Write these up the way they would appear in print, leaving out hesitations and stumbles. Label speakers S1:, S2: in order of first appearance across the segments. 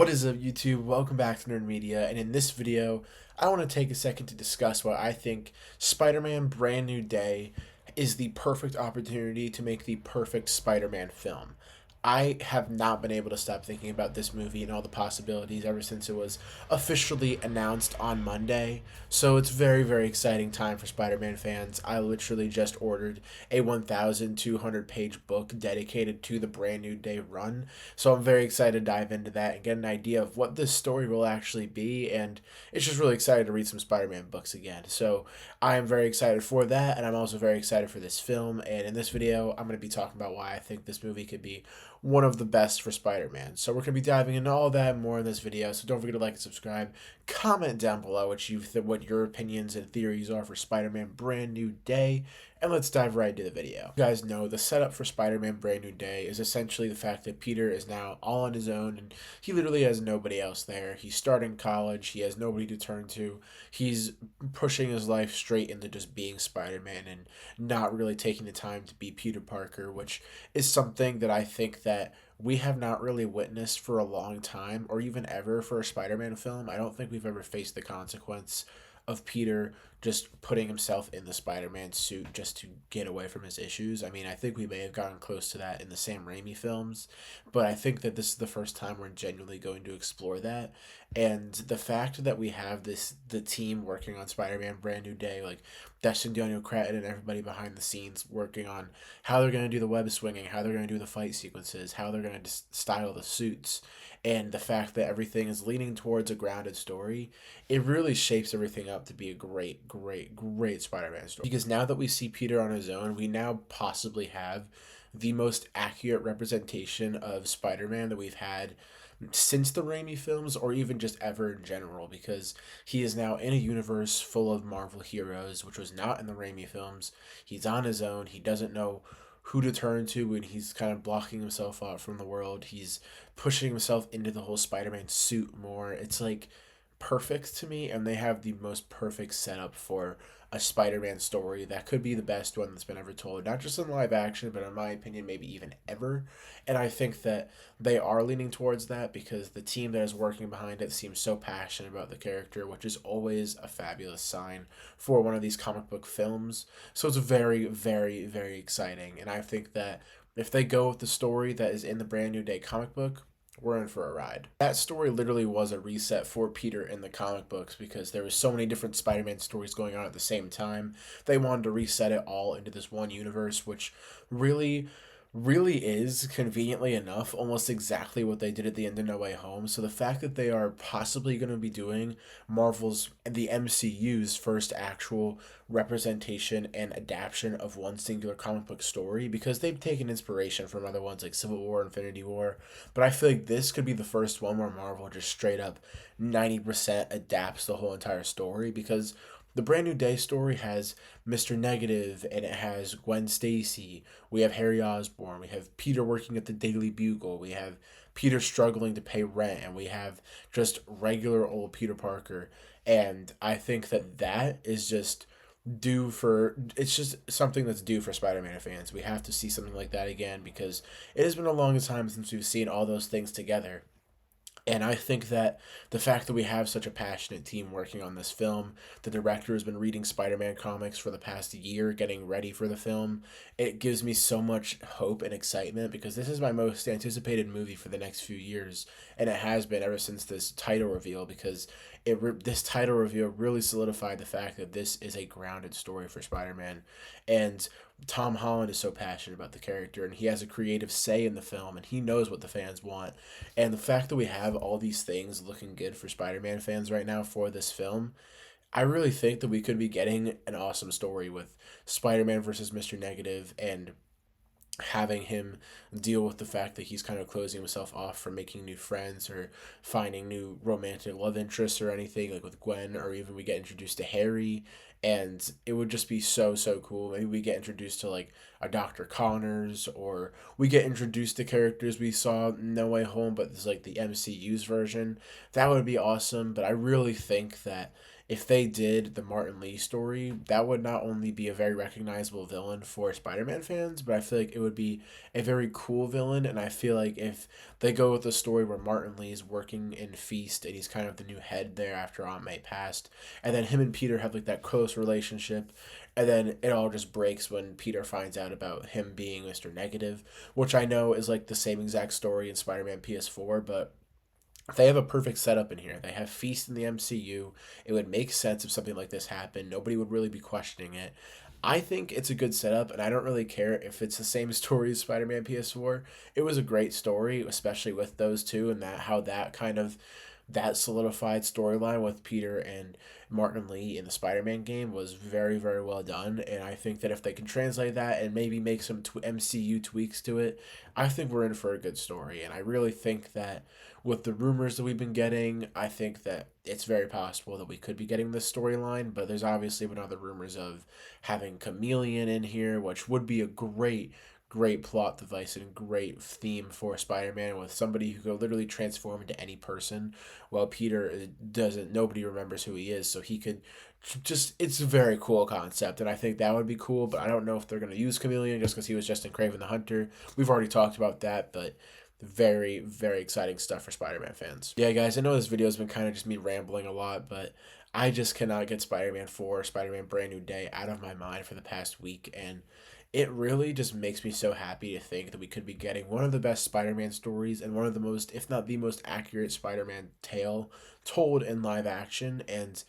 S1: What is up, YouTube? Welcome back to Nerd Media, and in this video, I want to take a second to discuss why I think Spider-Man Brand New Day is the perfect opportunity to make the perfect Spider-Man film. I have not been able to stop thinking about this movie and all the possibilities ever since it was officially announced on Monday. So it's very, very exciting time for Spider-Man fans. I literally just ordered a 1,200 page book dedicated to the Brand New Day run. So I'm very excited to dive into that and get an idea of what this story will actually be. And it's just really excited to read some Spider-Man books again. So I am very excited for that. And I'm also very excited for this film. And in this video, I'm going to be talking about why I think this movie could be one of the best for Spider-Man. So we're going to be diving into all that and more in this video. So don't forget to like and subscribe. Comment down below what your opinions and theories are for Spider-Man Brand New Day. And let's dive right into the video. You guys know the setup for Spider-Man Brand New Day is essentially the fact that Peter is now all on his own and he literally has nobody else there. He's starting college. He has nobody to turn to. He's pushing his life straight into just being Spider-Man and not really taking the time to be Peter Parker, which is something that I think that we have not really witnessed for a long time or even ever for a Spider-Man film. I don't think we've ever faced the consequence of Peter just putting himself in the Spider-Man suit just to get away from his issues. I mean, I think we may have gotten close to that in the Sam Raimi films, but I think that this is the first time we're genuinely going to explore that. And the fact that we have the team working on Spider-Man Brand New Day, like Destin Daniel Cretton and everybody behind the scenes working on how they're going to do the web swinging, how they're going to do the fight sequences, how they're going to style the suits, and the fact that everything is leaning towards a grounded story, it really shapes everything up to be a great Spider-Man story. Because now that we see Peter on his own, we now possibly have the most accurate representation of Spider-Man that we've had since the Raimi films or even just ever in general, because he is now in a universe full of Marvel heroes, which was not in the Raimi films. He's on his own. He doesn't know who to turn to, and he's kind of blocking himself out from the world. He's pushing himself into the whole Spider-Man suit more. It's like perfect to me, and they have the most perfect setup for a Spider-Man story that could be the best one that's been ever told, not just in live action, but in my opinion, maybe even ever. And I think that they are leaning towards that because the team that is working behind it seems so passionate about the character, which is always a fabulous sign for one of these comic book films. So it's very exciting, and I think that if they go with the story that is in the Brand New Day comic book, we're in for a ride. That story literally was a reset for Peter in the comic books because there was so many different Spider-Man stories going on at the same time. They wanted to reset it all into this one universe, which really is conveniently enough almost exactly what they did at the end of No Way Home. So the fact that they are possibly going to be doing the MCU's first actual representation and adaptation of one singular comic book story, because they've taken inspiration from other ones like Civil War, Infinity War, but I feel like this could be the first one where Marvel just straight up 90% adapts the whole entire story, because the Brand New Day story has Mr. Negative and it has Gwen Stacy. We have Harry Osborn. We have Peter working at the Daily Bugle. We have Peter struggling to pay rent. And we have just regular old Peter Parker. And I think that that is just it's just something that's due for Spider-Man fans. We have to see something like that again because it has been a long time since we've seen all those things together. And I think that the fact that we have such a passionate team working on this film, the director has been reading Spider-Man comics for the past year, getting ready for the film. It gives me so much hope and excitement because this is my most anticipated movie for the next few years, and it has been ever since this title reveal, because this title reveal really solidified the fact that this is a grounded story for Spider-Man. And Tom Holland is so passionate about the character, and he has a creative say in the film, and he knows what the fans want. And the fact that we have all these things looking good for Spider-Man fans right now for this film, I really think that we could be getting an awesome story with Spider-Man versus Mr. Negative, and having him deal with the fact that he's kind of closing himself off from making new friends or finding new romantic love interests or anything, like with Gwen, or even we get introduced to Harry. And it would just be so cool. Maybe we get introduced to like a Dr. Connors, or we get introduced to characters we saw in No Way Home, but it's like the MCU's version. That would be awesome. But I really think that if they did the Martin Lee story, that would not only be a very recognizable villain for Spider-Man fans, but I feel like it would be a very cool villain. And I feel like if they go with the story where Martin Lee is working in Feast and he's kind of the new head there after Aunt May passed, and then him and Peter have like that close relationship, and then it all just breaks when Peter finds out about him being Mr. Negative, which I know is like the same exact story in Spider-Man PS4, but they have a perfect setup in here. They have Feast in the MCU. It would make sense if something like this happened. Nobody would really be questioning it. I think it's a good setup, and I don't really care if it's the same story as Spider-Man PS4. It was a great story, especially with those two, and that how that kind of that solidified storyline with Peter and Martin Lee in the Spider-Man game was very, very well done. And I think that if they can translate that and maybe make some MCU tweaks to it, I think we're in for a good story. And I really think that with the rumors that we've been getting, I think that it's very possible that we could be getting this storyline. But there's obviously been other rumors of having Chameleon in here, which would be a great plot device and great theme for Spider-Man with somebody who could literally transform into any person. While Peter doesn't, nobody remembers who he is, so he could just, it's a very cool concept, and I think that would be cool, but I don't know if they're going to use Chameleon just because he was just in Kraven the Hunter. We've already talked about that, but very, very exciting stuff for Spider-Man fans. Yeah, guys, I know this video has been kind of just me rambling a lot, but I just cannot get Spider-Man 4, Spider-Man Brand New Day out of my mind for the past week, and it really just makes me so happy to think that we could be getting one of the best Spider-Man stories and one of the most, if not the most accurate Spider-Man tale told in live action. And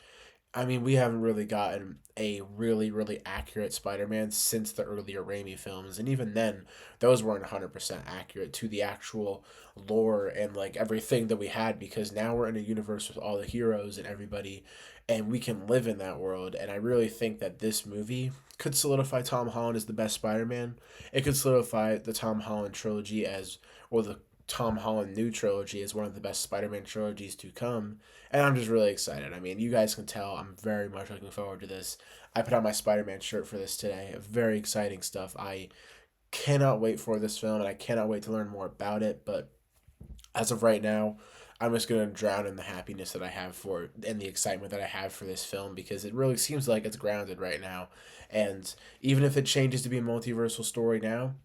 S1: I mean, we haven't really gotten a really, really accurate Spider Man since the earlier Raimi films. And even then, those weren't 100% accurate to the actual lore and like everything that we had because now we're in a universe with all the heroes and everybody, and we can live in that world. And I really think that this movie could solidify Tom Holland as the best Spider Man. It could solidify the Tom Holland trilogy as, or the Tom Holland new trilogy as one of the best Spider-Man trilogies to come, and I'm just really excited. I mean, you guys can tell I'm very much looking forward to this. I put on my Spider-Man shirt for this today. Very exciting stuff. I cannot wait for this film, and I cannot wait to learn more about it. But as of right now, I'm just gonna drown in the happiness that I have for and the excitement that I have for this film because it really seems like it's grounded right now. And even if it changes to be a multiversal story now,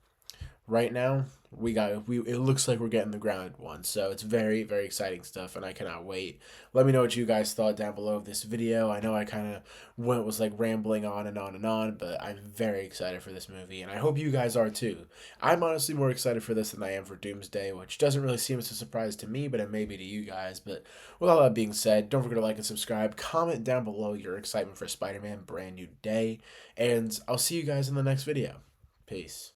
S1: right now we it looks like we're getting the grounded one, so it's very, very exciting stuff and I cannot wait. Let me know what you guys thought down below of this video. I know I kind of was like rambling on and on and on, but I'm very excited for this movie and I hope you guys are too. I'm honestly more excited for this than I am for Doomsday, which doesn't really seem as a surprise to me, but it may be to you guys. But with all that being said, don't forget to like and subscribe, comment down below your excitement for Spider-Man Brand New Day, and I'll see you guys in the next video. Peace.